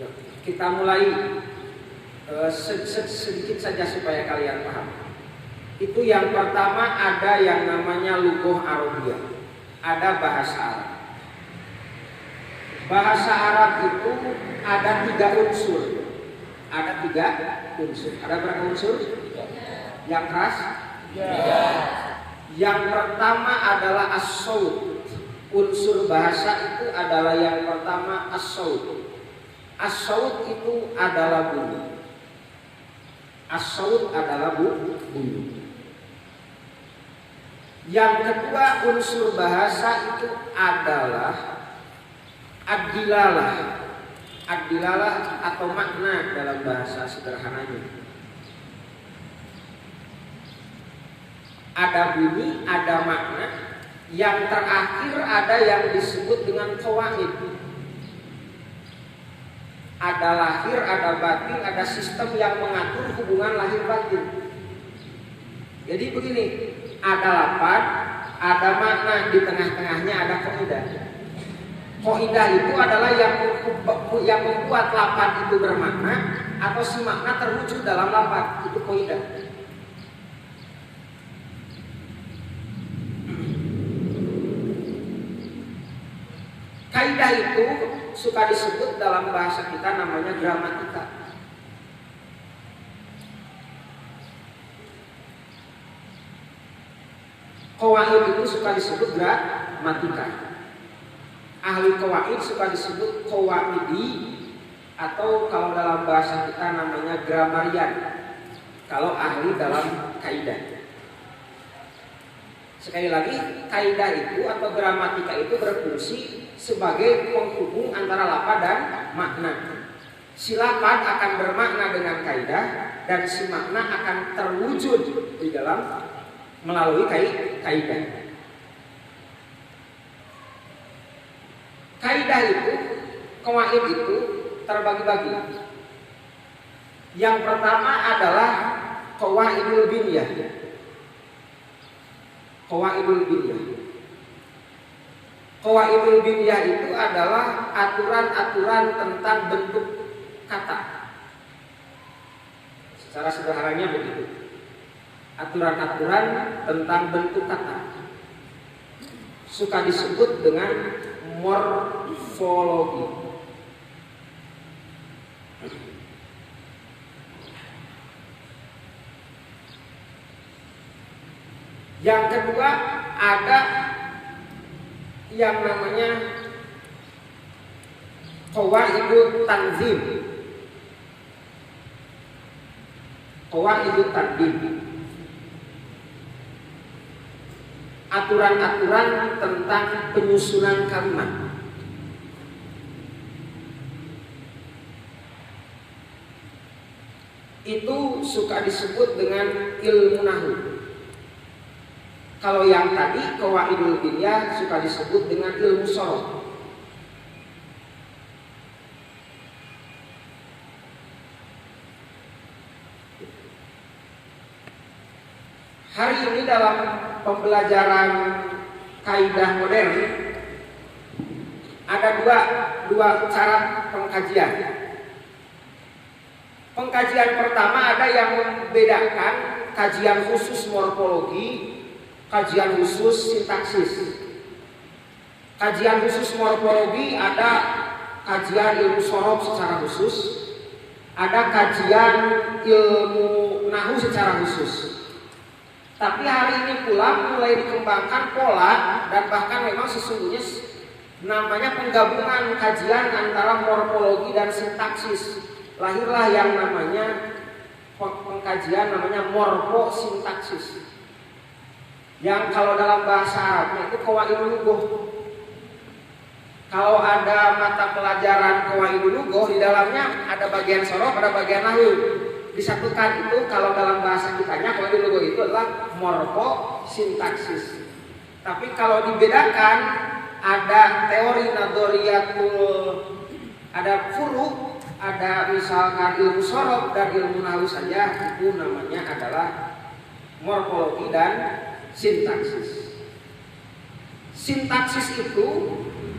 Ya, kita mulai sedikit saja supaya kalian paham. Itu yang pertama ada yang namanya lughah Arabiyah, ada bahasa Arab. Bahasa Arab itu ada 3 unsur. Ada 3 unsur. Ada berapa unsur? Yang keras? Ya. Yang pertama adalah as-saut. Unsur bahasa itu adalah yang pertama as-saut. As-saut itu adalah bunyi. As-saut adalah bunyi. Yang kedua unsur bahasa itu adalah ad-dilalah. Ad-dilalah atau makna dalam bahasa sederhananya. Ada bunyi, ada makna. Yang terakhir ada yang disebut dengan qawaid. Ada lahir, ada batin, ada sistem yang mengatur hubungan lahir batin. Jadi begini, ada lafaz, ada makna, di tengah-tengahnya ada qaidah. Qaidah itu adalah yang membuat lafaz itu bermakna atau si makna terwujud dalam lafaz, itu qaidah. Kaidah itu suka disebut dalam bahasa kita namanya gramatika. Qawaid itu suka disebut gramatika. Ahli qawaid suka disebut qawaidi, atau kalau dalam bahasa kita namanya gramarian. Kalau ahli dalam kaidah. Sekali lagi, kaidah itu atau gramatika itu berfungsi sebagai penghubung antara lafaz dan makna. Si lafaz akan bermakna dengan kaidah dan si makna akan terwujud di dalam melalui kaidah. Kaidah itu, qawaid itu terbagi-bagi. Yang pertama adalah qawaidul binyah. Qawaidul binyah. Qawaidul binyah itu adalah aturan-aturan tentang bentuk kata. Secara sederhananya begitu. Aturan-aturan tentang bentuk kata. Suka disebut dengan morfologi. Yang kedua ada yang namanya qawaidut tanzim. Qawaidut tanzim. Aturan-aturan tentang penyusunan kalimat. Itu suka disebut dengan ilmu nahwu. Kalau yang tadi qawaidul binyah suka disebut dengan ilmu shoroh. Hari ini dalam pembelajaran kaidah modern ada dua cara pengkajian. Pengkajian pertama ada yang membedakan kajian khusus morfologi, kajian khusus sintaksis. Kajian khusus morfologi ada kajian ilmu shoroh secara khusus, ada kajian ilmu nahwu secara khusus. Tapi hari ini pula mulai dikembangkan pola dan bahkan memang sesungguhnya namanya penggabungan kajian antara morfologi dan sintaksis. Lahirlah yang namanya pengkajian namanya morfosintaksis. Yang kalau dalam bahasa Arabnya itu qawaidul lughah. Kalau ada mata pelajaran qawaidul lughah, di dalamnya ada bagian shoroh, ada bagian nahwu. Disatukan itu kalau dalam bahasa kitanya qawaidul lughah itu adalah morfosintaksis. Tapi kalau dibedakan ada teori nadhariyatul, ada furu, ada misalkan ilmu shoroh dan ilmu nahwu saja, itu namanya adalah morfologi dan sintaksis. Sintaksis itu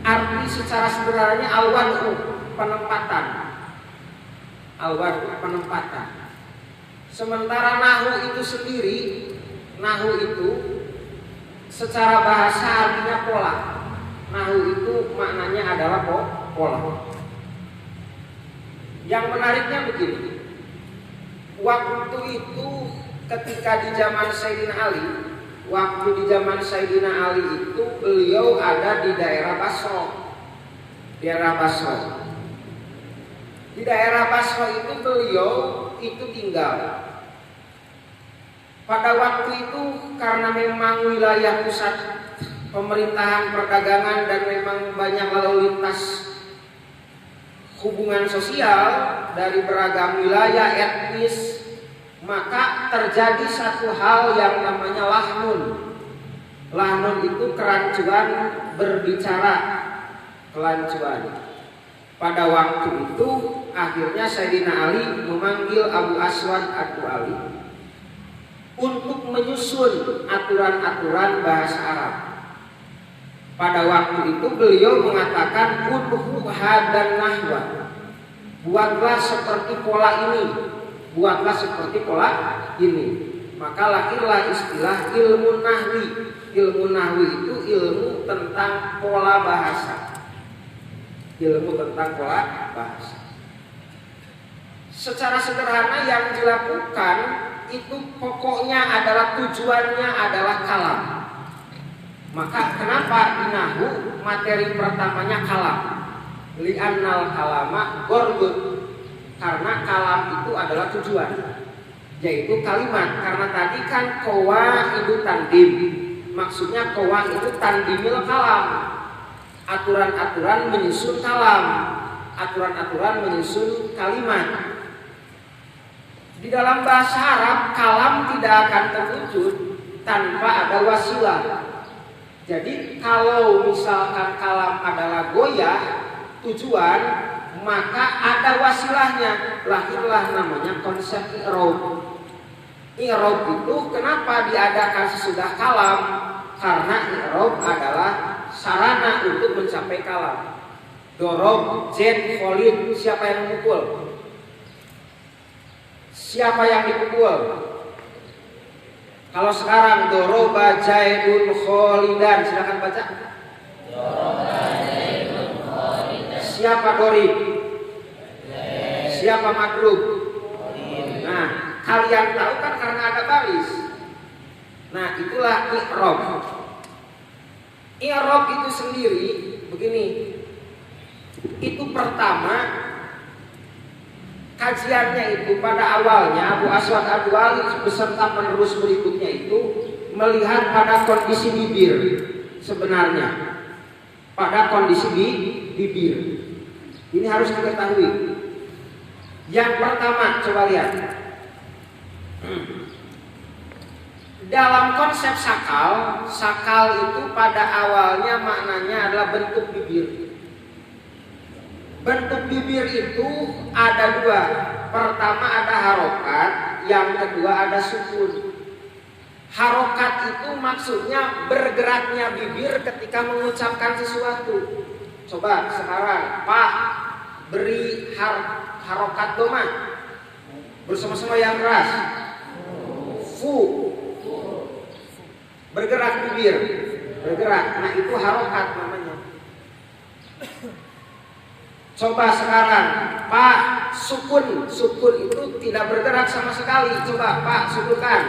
arti secara sederhananya al-wad'u, penempatan. Al-wadu penempatan. Sementara nahu itu sendiri, nahu itu secara bahasa artinya pola. Nahu itu maknanya adalah pola. Yang menariknya begini, waktu itu ketika di zaman Sayyidina Ali, itu beliau ada di daerah Basra. Di daerah Basra itu beliau itu tinggal. Pada waktu itu karena memang wilayah pusat pemerintahan perdagangan dan memang banyak lalu lintas hubungan sosial dari beragam wilayah etnis, maka terjadi satu hal yang namanya lahnun. Lahnun itu kerancuan berbicara, kelancuan. Pada waktu itu akhirnya Sayyidina Ali memanggil Abu Aswad Ad-Du'ali untuk menyusun aturan-aturan bahasa Arab. Pada waktu itu beliau mengatakan udhu hadan nahwa, buatlah seperti pola ini, maka lahirlah istilah ilmu nahwi. Ilmu nahwi itu ilmu tentang pola bahasa. Secara sederhana yang dilakukan itu pokoknya adalah tujuannya adalah kalam. Maka kenapa di nahwu materi pertamanya kalam? Li'annal kalama gordun, karena kalam itu adalah tujuan, yaitu kalimat. Karena tadi kan kowa itu tandim, maksudnya kowa itu tandimil kalam. Aturan-aturan menyusun kalam, aturan-aturan menyusun kalimat. Di dalam bahasa Arab kalam tidak akan terwujud tanpa ada wasilah. Jadi kalau misalkan kalam adalah goyah tujuan, maka ada wasilahnya, lahirlah namanya konsep i'rab. I'rab itu kenapa diadakan sesudah kalam? Karena i'rab adalah sarana untuk mencapai kalam. Dorob, Jen, Khalid, siapa yang memukul? Siapa yang dipukul? Kalau sekarang doroba Jaidun Khalidan, silakan baca. Doroba Jaidun Khalidan. Siapa dorib? Siapa madrub? Nah, kalian tahu kan karena ada baris. Nah, itulah i'rab. I'rab itu sendiri begini. Itu pertama kajiannya itu pada awalnya Abu Aswad Ad-Du'ali beserta penerus berikutnya itu melihat pada kondisi bibir sebenarnya. Pada kondisi bibir. Ini harus diketahui. Yang pertama coba lihat. Dalam konsep sakal itu pada awalnya maknanya adalah bentuk bibir. Bentuk bibir itu ada dua. Pertama ada harokat, yang kedua ada sukun. Harokat itu maksudnya bergeraknya bibir ketika mengucapkan sesuatu. Coba sekarang Pak beri harokat doma bersama-sama yang keras. Fu, bergerak bibir, bergerak. Nah itu harokat namanya. Coba sekarang Pak sukun itu tidak bergerak sama sekali. Coba Pak sukunkan.